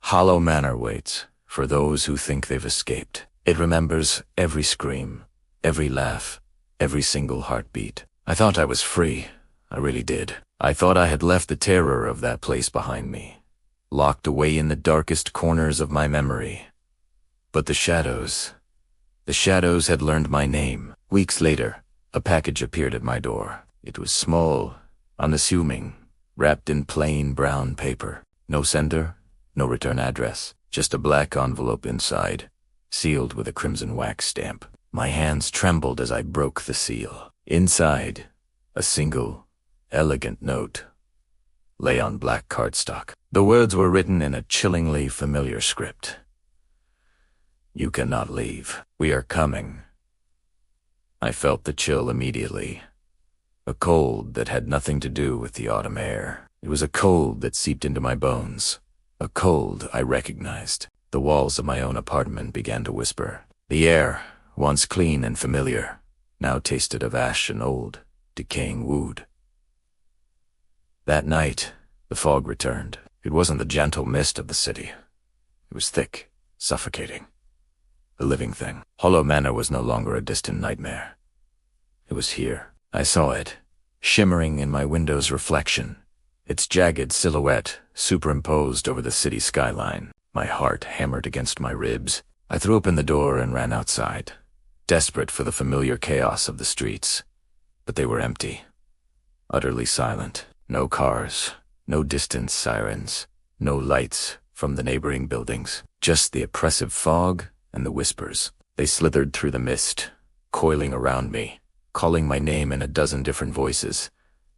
Hollow Manor waits for those who think they've escaped. It remembers every scream, every laugh, every single heartbeat. I thought I was free. I really did. I thought I had left the terror of that place behind me, locked away in the darkest corners of my memory. But the shadows had learned my name. Weeks later, a package appeared at my door. It was small, unassuming, wrapped in plain brown paper. No sender, no return address, just a black envelope inside, sealed with a crimson wax stamp. My hands trembled as I broke the seal. Inside, a single, elegant note lay on black cardstock. The words were written in a chillingly familiar script. "You cannot leave. We are coming." I felt the chill immediately. A cold that had nothing to do with the autumn air. It was a cold that seeped into my bones. A cold I recognized. The walls of my own apartment began to whisper. The air, once clean and familiar, now tasted of ash and old, decaying wood. That night, the fog returned. It wasn't the gentle mist of the city. It was thick, suffocating. A living thing. Hollow Manor was no longer a distant nightmare. It was here. I saw it, shimmering in my window's reflection, its jagged silhouette superimposed over the city skyline. My heart hammered against my ribs. I threw open the door and ran outside, desperate for the familiar chaos of the streets. But they were empty, utterly silent. No cars, no distant sirens, no lights from the neighboring buildings. Just the oppressive fog and the whispers. They slithered through the mist, coiling around me, calling my name in a dozen different voices.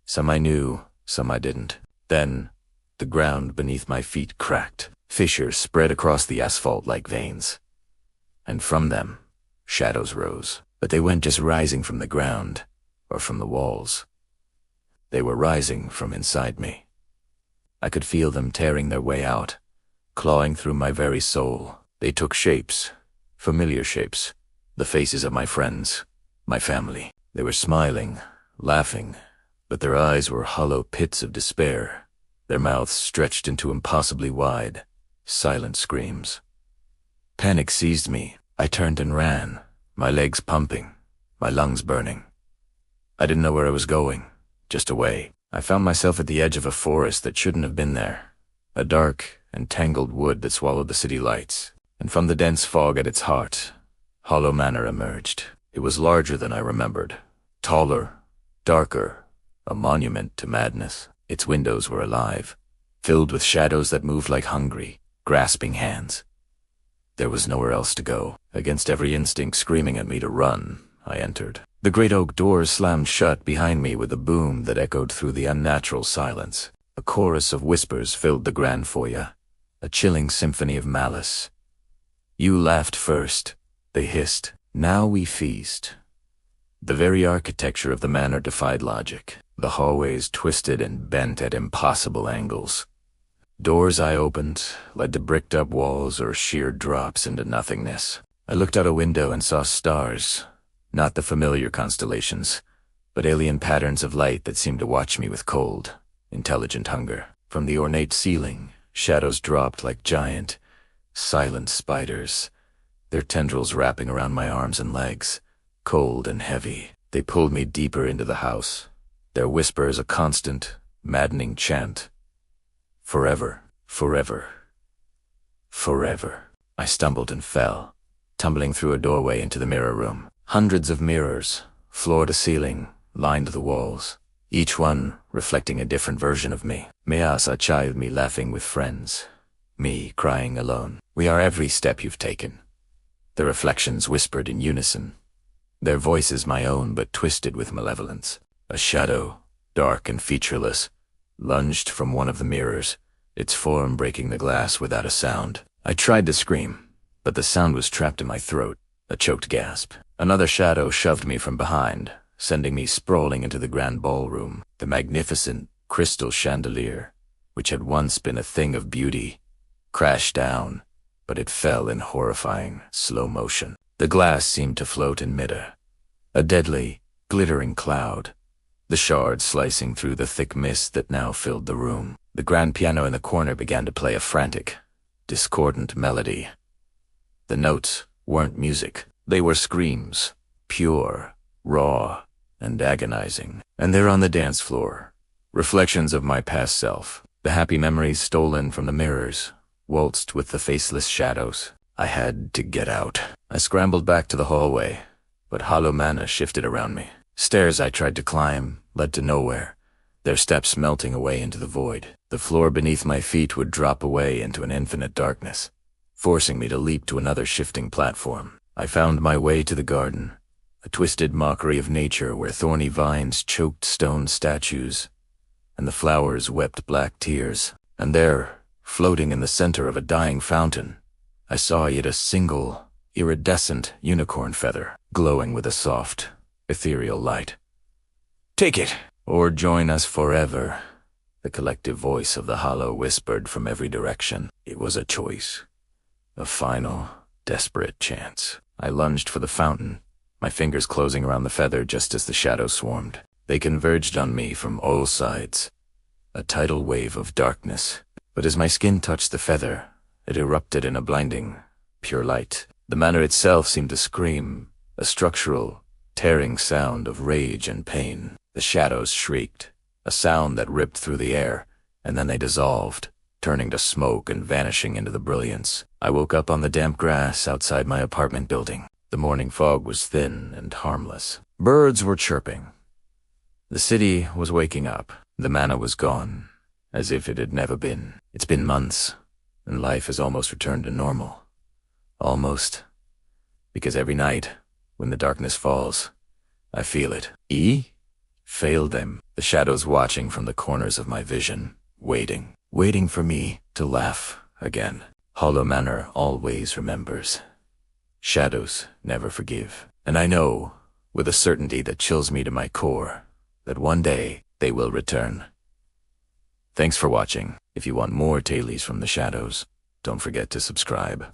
Some I knew, some I didn't. Then, the ground beneath my feet cracked. Fissures spread across the asphalt like veins. And from them, shadows rose. But they weren't just rising from the ground, or from the walls. They were rising from inside me. I could feel them tearing their way out, clawing through my very soul. They took shapes, familiar shapes, the faces of my friends, my family. They were smiling, laughing, but their eyes were hollow pits of despair, their mouths stretched into impossibly wide, silent screams. Panic seized me. I turned and ran, my legs pumping, my lungs burning. I didn't know where I was going, just away. I found myself at the edge of a forest that shouldn't have been there, a dark and tangled wood that swallowed the city lights. And from the dense fog at its heart, Hollow Manor emerged. It was larger than I remembered, taller, darker, a monument to madness. Its windows were alive, filled with shadows that moved like hungry, grasping hands. There was nowhere else to go. Against every instinct screaming at me to run, I entered. The great oak doors slammed shut behind me with a boom that echoed through the unnatural silence. A chorus of whispers filled the grand foyer, a chilling symphony of malice. "You laughed first," they hissed. "Now we feast." The very architecture of the manor defied logic. The hallways twisted and bent at impossible angles. Doors I opened led to bricked-up walls or sheer drops into nothingness. I looked out a window and saw stars, not the familiar constellations, but alien patterns of light that seemed to watch me with cold, intelligent hunger. From the ornate ceiling, shadows dropped like giant, silent spiders, their tendrils wrapping around my arms and legs, cold and heavy. They pulled me deeper into the house, their whispers a constant, maddening chant. Forever, forever, forever. I stumbled and fell, tumbling through a doorway into the mirror room. Hundreds of mirrors, floor to ceiling, lined the walls, each one reflecting a different version of me. Me as a child, me laughing with friends, me crying alone. "We are every step you've taken." The reflections whispered in unison, their voices my own but twisted with malevolence. A shadow, dark and featureless, lunged from one of the mirrors, its form breaking the glass without a sound. I tried to scream, but the sound was trapped in my throat, a choked gasp. Another shadow shoved me from behind, sending me sprawling into the grand ballroom. The magnificent crystal chandelier, which had once been a thing of beauty, crashed down, but it fell in horrifying slow motion. The glass seemed to float in midair, a deadly, glittering cloud, the shards slicing through the thick mist that now filled the room. The grand piano in the corner began to play a frantic, discordant melody. The notes weren't music. They were screams, pure, raw, and agonizing. And there on the dance floor, reflections of my past self, the happy memories stolen from the mirrors, waltzed with the faceless shadows. I had to get out. I scrambled back to the hallway, but Hollow Manor shifted around me. Stairs I tried to climb led to nowhere, their steps melting away into the void. The floor beneath my feet would drop away into an infinite darkness, forcing me to leap to another shifting platform. I found my way to the garden, a twisted mockery of nature where thorny vines choked stone statues, and the flowers wept black tears. And there, floating in the center of a dying fountain, I saw yet a single, iridescent unicorn feather, glowing with a soft, ethereal light. "Take it, or join us forever," the collective voice of the hollow whispered from every direction. It was a choice, a final, desperate chance. I lunged for the fountain, my fingers closing around the feather just as the shadows swarmed. They converged on me from all sides, a tidal wave of darkness. But as my skin touched the feather, it erupted in a blinding, pure light. The manor itself seemed to scream, a structural, tearing sound of rage and pain. The shadows shrieked, a sound that ripped through the air, and then they dissolved, turning to smoke and vanishing into the brilliance. I woke up on the damp grass outside my apartment building. The morning fog was thin and harmless. Birds were chirping. The city was waking up. The manor was gone, as if it had never been. It's been months, and life has almost returned to normal. Almost. Because every night, when the darkness falls, I feel it. Failed them, the shadows watching from the corners of my vision, waiting for me to laugh again. Hollow Manor always remembers. Shadows never forgive. And I know, with a certainty that chills me to my core, that one day they will return. Thanks for watching. If you want more Tailies from the Shadows, don't forget to subscribe.